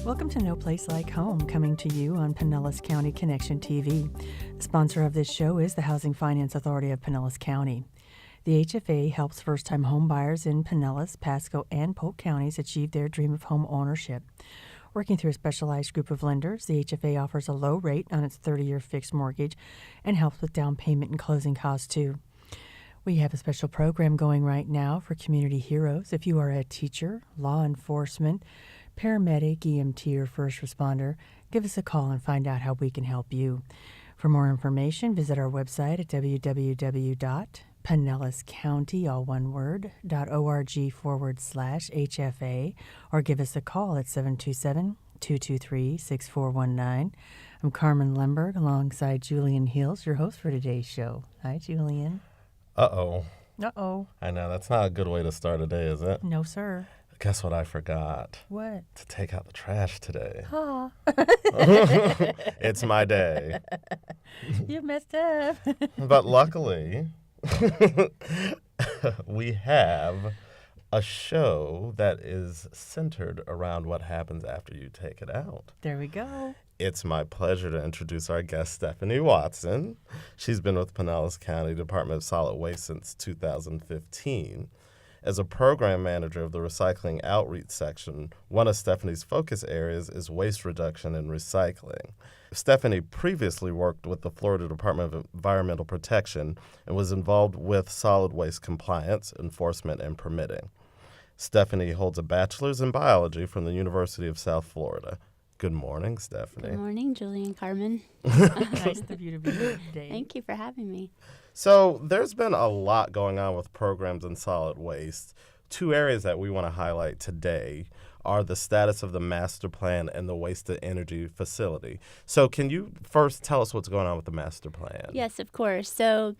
Welcome to No Place Like Home, coming to you on Pinellas County Connection TV. The sponsor of this show is the Housing Finance Authority of Pinellas County. The HFA helps first-time home buyers in Pinellas, Pasco, and Polk counties achieve their dream of home ownership. Working through a specialized group of lenders, the HFA offers a low rate on its 30-year fixed mortgage and helps with down payment and closing costs, too. We have a special program going right now for community heroes. If you are a teacher, law enforcement, paramedic, EMT, or first responder, give us a call and find out how we can help you. For more information, visit our website at www.pinellascounty, all one word, .org/HFA, or give us a call at 727-223-6419. I'm Carmen Lemberg alongside Julian Hills, your host for today's show. Hi, Julian. Uh-oh. Uh-oh. I know, that's not a good way to start a day, is it? No, sir. Guess what I forgot? What? To take out the trash today. Ha. It's my day. You messed up. But luckily, we have a show that is centered around what happens after you take it out. There we go. It's my pleasure to introduce our guest, Stephanie Watson. She's been with Pinellas County Department of Solid Waste since 2015. As a program manager of the Recycling Outreach Section, one of Stephanie's focus areas is waste reduction and recycling. Stephanie previously worked with the Florida Department of Environmental Protection and was involved with solid waste compliance, enforcement, and permitting. Stephanie holds a bachelor's in biology from the University of South Florida. Good morning, Stephanie. Good morning, Julie and Carmen. Nice of you to be here today. Thank you for having me. So there's been a lot going on with programs in solid waste. Two areas that we want to highlight today are the status of the master plan and the waste-to-energy facility. So can you first tell us what's going on with the master plan? Yes, of course. So,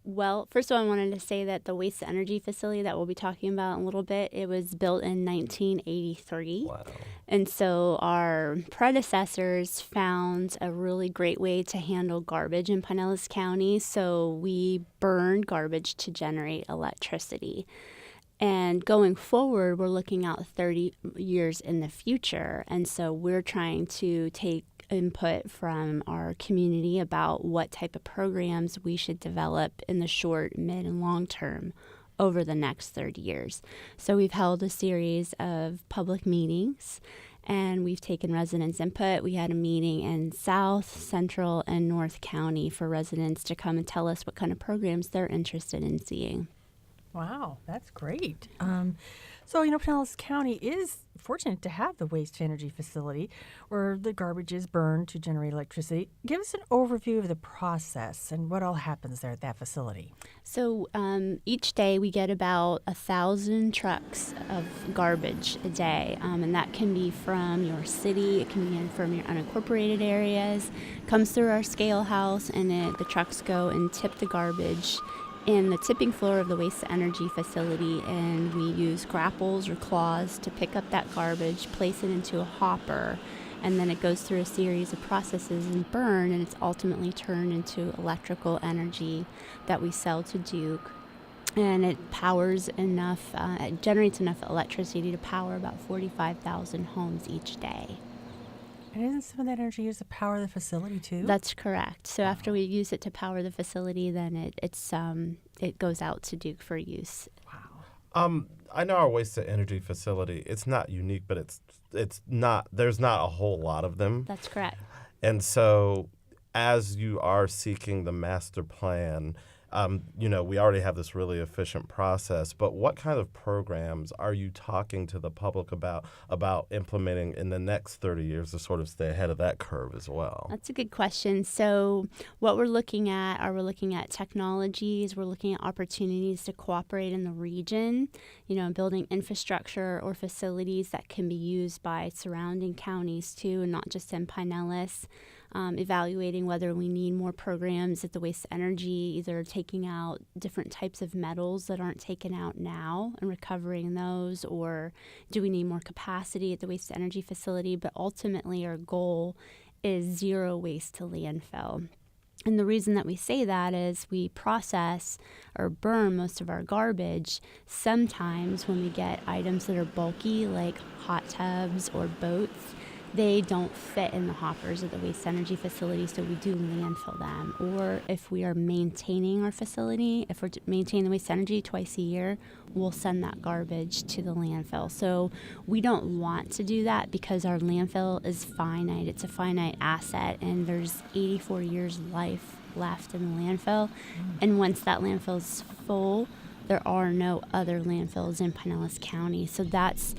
well, first of all, I wanted to say that the waste-to-energy facility that we'll be talking about in a little bit, it was built in 1983. Wow. And so our predecessors found a really great way to handle garbage in Pinellas County. So we burned garbage to generate electricity. And going forward, we're looking out 30 years in the future. And so we're trying to take input from our community about what type of programs we should develop in the short, mid, and long term over the next 30 years. So we've held a series of public meetings and we've taken residents' input. We had a meeting in South, Central, and North County for residents to come and tell us what kind of programs they're interested in seeing. Wow, that's great. So, Pinellas County is fortunate to have the waste-to-energy facility where the garbage is burned to generate electricity. Give us an overview of the process and what all happens there at that facility. So each day we get about 1,000 trucks of garbage a day, and that can be from your city, it can be from your unincorporated areas, comes through our scale house, and the trucks go and tip the garbage in the tipping floor of the waste-to-energy facility, and we use grapples or claws to pick up that garbage, place it into a hopper, and then it goes through a series of processes and burn, and it's ultimately turned into electrical energy that we sell to Duke. And it powers enough, it generates enough electricity to power about 45,000 homes each day. And isn't some of that energy used to power the facility too? That's correct. So after we use it to power the facility, then it goes out to Duke for use. Wow. I know our waste-to-energy facility, it's not unique, but it's not, there's not a whole lot of them. That's correct. And so as you are seeking the master plan, we already have this really efficient process, but what kind of programs are you talking to the public about implementing in the next 30 years to sort of stay ahead of that curve as well? That's a good question. So what we're looking at technologies, we're looking at opportunities to cooperate in the region, building infrastructure or facilities that can be used by surrounding counties too, and not just in Pinellas. Evaluating whether we need more programs at the waste-to-energy, either taking out different types of metals that aren't taken out now and recovering those, or do we need more capacity at the waste-to-energy facility? But ultimately, our goal is zero waste to landfill. And the reason that we say that is we process or burn most of our garbage. Sometimes when we get items that are bulky, like hot tubs or boats, they don't fit in the hoppers of the waste energy facility, so we do landfill them. Or if we are maintaining our facility, if we're maintaining the waste energy twice a year, we'll send that garbage to the landfill. So we don't want to do that because our landfill is finite. It's a finite asset, and there's 84 years life left in the landfill. And once that landfill is full, there are no other landfills in Pinellas County. So that's,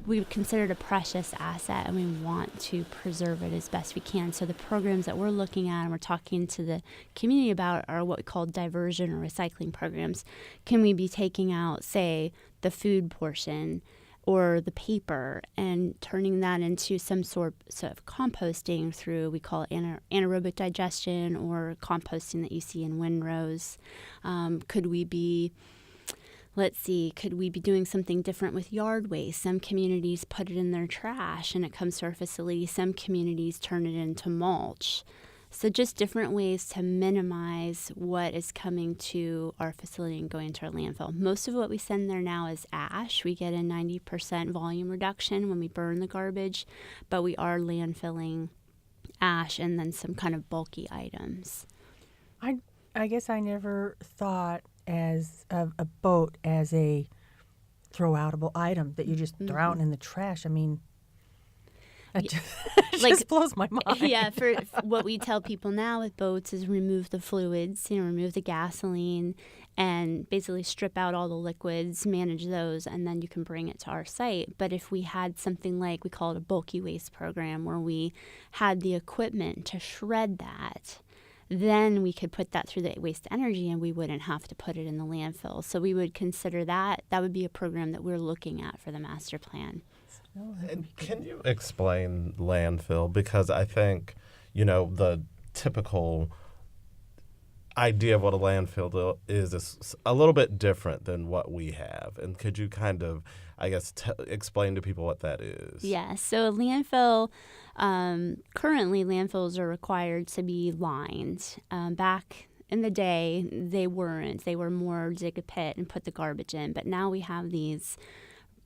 we consider it a precious asset, and we want to preserve it as best we can. So the programs that we're looking at and we're talking to the community about are what we call diversion or recycling programs. Can we be taking out, say, the food portion or the paper and turning that into some sort of composting through, we call it anaerobic digestion or composting that you see in windrows? Could we be doing something different with yard waste? Some communities put it in their trash and it comes to our facility. Some communities turn it into mulch. So just different ways to minimize what is coming to our facility and going to our landfill. Most of what we send there now is ash. We get a 90% volume reduction when we burn the garbage, but we are landfilling ash and then some kind of bulky items. I guess I never thought as of a boat as a throw-outable item that you just throw out in the trash. I mean, it just blows my mind. Yeah, for what we tell people now with boats is remove the fluids, remove the gasoline, and basically strip out all the liquids, manage those, and then you can bring it to our site. But if we had something like, we call it a bulky waste program, where we had the equipment to shred that, then we could put that through the waste energy and we wouldn't have to put it in the landfill. So we would consider that would be a program that we're looking at for the master plan. And can you explain landfill? Because I think, the typical idea of what a landfill is a little bit different than what we have. And could you kind of, explain to people what that is? Yeah, so a landfill, currently landfills are required to be lined. Back in the day, they weren't. They were more dig a pit and put the garbage in. But now we have these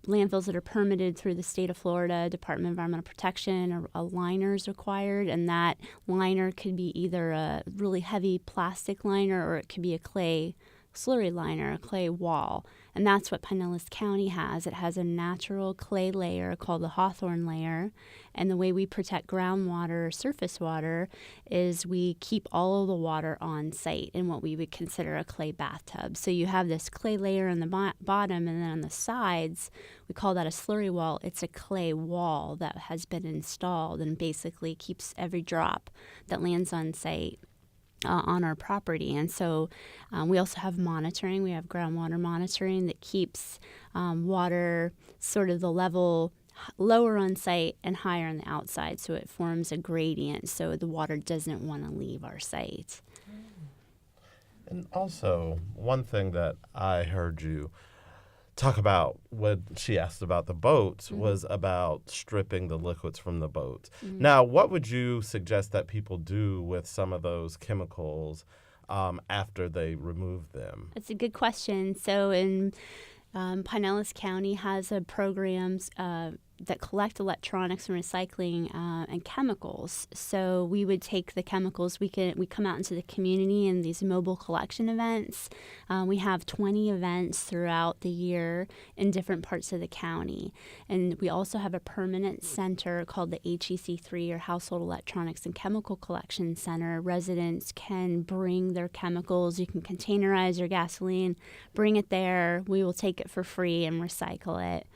landfills that are permitted through the state of Florida, Department of Environmental Protection, or a liner is required, and that liner could be either a really heavy plastic liner or it could be a clay slurry liner, a clay wall. And that's what Pinellas County has. It has a natural clay layer called the hawthorn layer. And the way we protect groundwater, surface water, is we keep all of the water on site in what we would consider a clay bathtub. So you have this clay layer on the bottom, and then on the sides, we call that a slurry wall. It's a clay wall that has been installed and basically keeps every drop that lands on site on our property. And so we also have monitoring. We have groundwater monitoring that keeps water sort of the level lower on site and higher on the outside, so it forms a gradient so the water doesn't want to leave our site. And also, one thing that I heard you talk about when she asked about the boats was about stripping the liquids from the boats. Now, what would you suggest that people do with some of those chemicals after they remove them? That's a good question. So in Pinellas County has a programs that collect electronics and recycling and chemicals. So we would take the chemicals. We come out into the community in these mobile collection events. We have 20 events throughout the year in different parts of the county. And we also have a permanent center called the HEC3, or Household Electronics and Chemical Collection Center. Residents can bring their chemicals. You can containerize your gasoline, bring it there. We will take it for free and recycle it.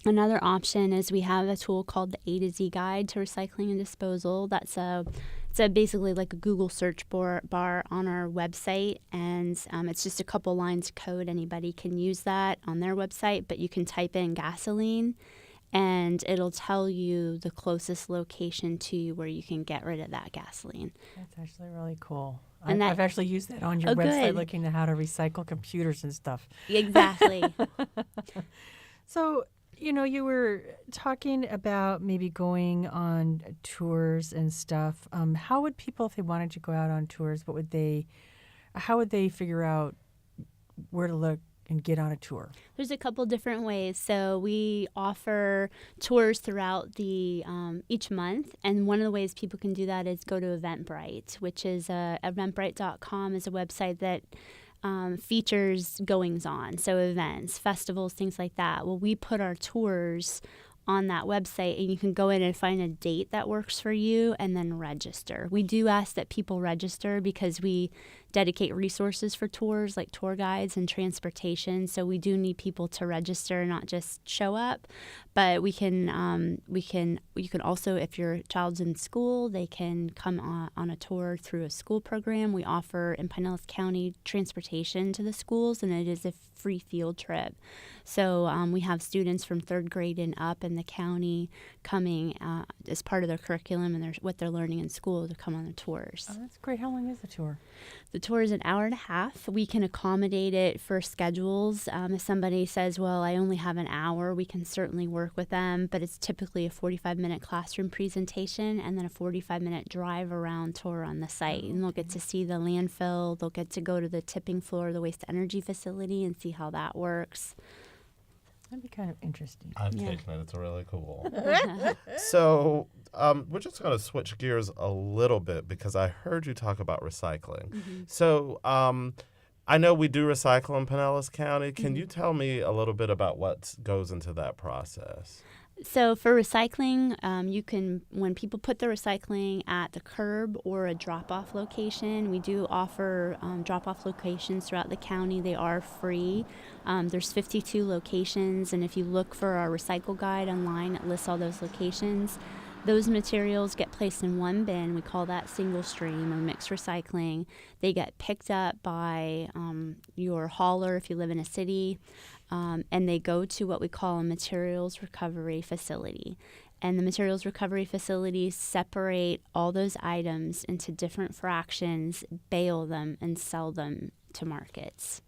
Another option is we have a tool called the A to Z Guide to Recycling and Disposal. It's basically like a Google search bar on our website, and it's just a couple lines of code. Anybody can use that on their website, but you can type in gasoline, and it'll tell you the closest location to you where you can get rid of that gasoline. That's actually really cool. And I've actually used that on your website, good. looking at how to recycle computers and stuff. Exactly. So You were talking about maybe going on tours and stuff. How would people, if they wanted to go out on tours, how would they figure out where to look and get on a tour? There's a couple different ways. So we offer tours throughout the each month, and one of the ways people can do that is go to Eventbrite, which is eventbrite.com is a website that features goings on, so events, festivals, things like that. Well, we put our tours on that website, and you can go in and find a date that works for you and then register. We do ask that people register because we dedicate resources for tours like tour guides and transportation. So we do need people to register, not just show up. But you can also, if your child's in school, they can come on a tour through a school program. We offer in Pinellas County transportation to the schools, and it is a free field trip. So we have students from 3rd grade and up in the county coming as part of their curriculum and what they're learning in school to come on the tours. Oh, that's great. How long is the tour? The tour is an hour and a half. We can accommodate it for schedules. If somebody says, well, I only have an hour, we can certainly work with them, but it's typically a 45-minute classroom presentation and then a 45-minute drive around tour on the site. And they'll get to see the landfill. They'll get to go to the tipping floor of the waste energy facility and see how that works. That'd be kind of interesting. I'm taking it. It's really cool. So we're just going to switch gears a little bit because I heard you talk about recycling. Mm-hmm. So I know we do recycle in Pinellas County. Can you tell me a little bit about what goes into that process? So for recycling, when people put their recycling at the curb or a drop-off location, we do offer drop-off locations throughout the county. They are free. There's 52 locations, and if you look for our recycle guide online, it lists all those locations. Those materials get placed in one bin. We call that single stream or mixed recycling. They get picked up by your hauler if you live in a city, and they go to what we call a materials recovery facility. And the materials recovery facilities separate all those items into different fractions, bale them, and sell them to markets.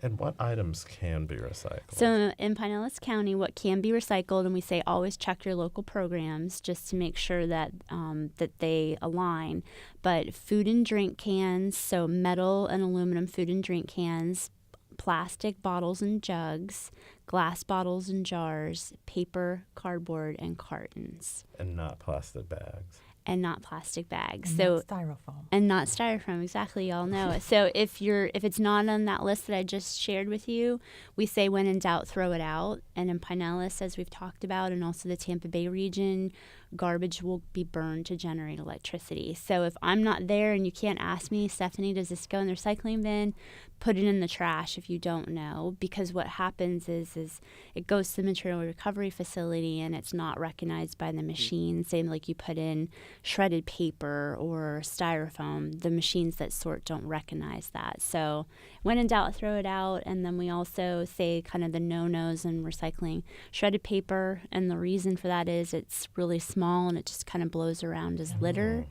And what items can be recycled? So in Pinellas County, what can be recycled, and we say always check your local programs just to make sure that that they align. But food and drink cans, so metal and aluminum food and drink cans, plastic bottles and jugs, glass bottles and jars, paper, cardboard, and cartons. And not plastic bags. And not plastic bags. And so not styrofoam. And not styrofoam, exactly. Y'all know it. So if it's not on that list that I just shared with you, we say when in doubt, throw it out. And in Pinellas, as we've talked about, and also the Tampa Bay region, garbage will be burned to generate electricity. So if I'm not there and you can't ask me, Stephanie, does this go in the recycling bin? Put it in the trash if you don't know, because what happens is it goes to the material recovery facility and it's not recognized by the machine. Same like you put in shredded paper or styrofoam, the machines that sort don't recognize that. So when in doubt, throw it out. And then we also say kind of the no-nos in recycling. Shredded paper, and the reason for that is it's really small and it just kind of blows around as litter.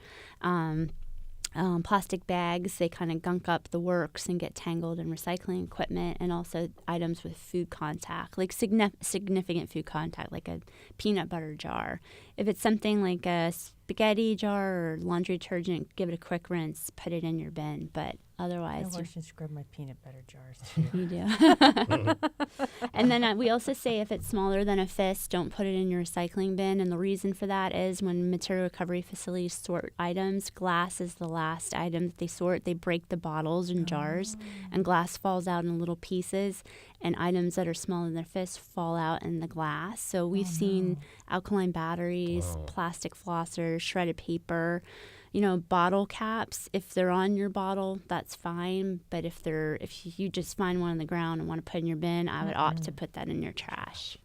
Plastic bags, they kind of gunk up the works and get tangled in recycling equipment, and also items with food contact, like significant food contact, like a peanut butter jar. If it's something like a spaghetti jar or laundry detergent, give it a quick rinse, put it in your bin. But otherwise, I wash and scrub my peanut butter jars too. You do. And then we also say if it's smaller than a fist, don't put it in your recycling bin. And the reason for that is when material recovery facilities sort items, glass is the last item that they sort. They break the bottles and jars, and glass falls out in little pieces. And items that are smaller than their fist fall out in the glass. So we've seen alkaline batteries, plastic flossers, shredded paper. Bottle caps, if they're on your bottle, that's fine. But if you just find one on the ground and want to put in your bin, I would opt to put that in your trash.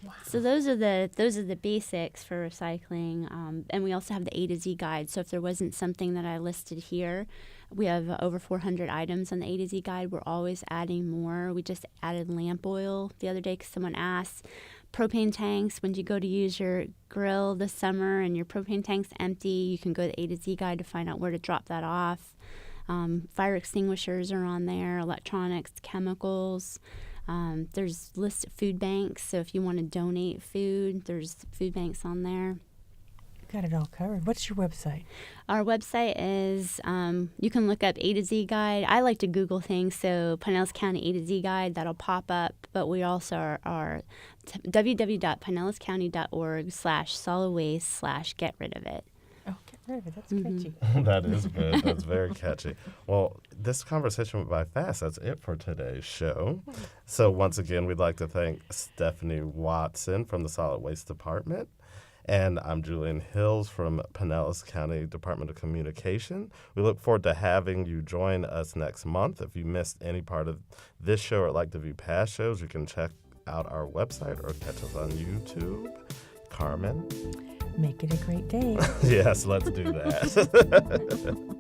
Wow. So those are the basics for recycling. And we also have the A to Z guide. So if there wasn't something that I listed here, we have over 400 items on the A to Z guide. We're always adding more. We just added lamp oil the other day because someone asked. Propane tanks, when you go to use your grill this summer and your propane tank's empty, you can go to the A to Z guide to find out where to drop that off. Fire extinguishers are on there, electronics, chemicals. There's lists of food banks, so if you want to donate food, there's food banks on there. Got it all covered. What's your website? Our website is, you can look up A to Z Guide. I like to Google things, so Pinellas County A to Z Guide, that'll pop up. But we also are www.pinellascounty.org/solid waste/get rid of it. Oh, get rid of it. That's catchy. That is good. That's very catchy. Well, this conversation went by fast. That's it for today's show. So once again, we'd like to thank Stephanie Watson from the Solid Waste Department. And I'm Julian Hills from Pinellas County Department of Communication. We look forward to having you join us next month. If you missed any part of this show or would like to view past shows, you can check out our website or catch us on YouTube. Carmen? Make it a great day. Yes, let's do that.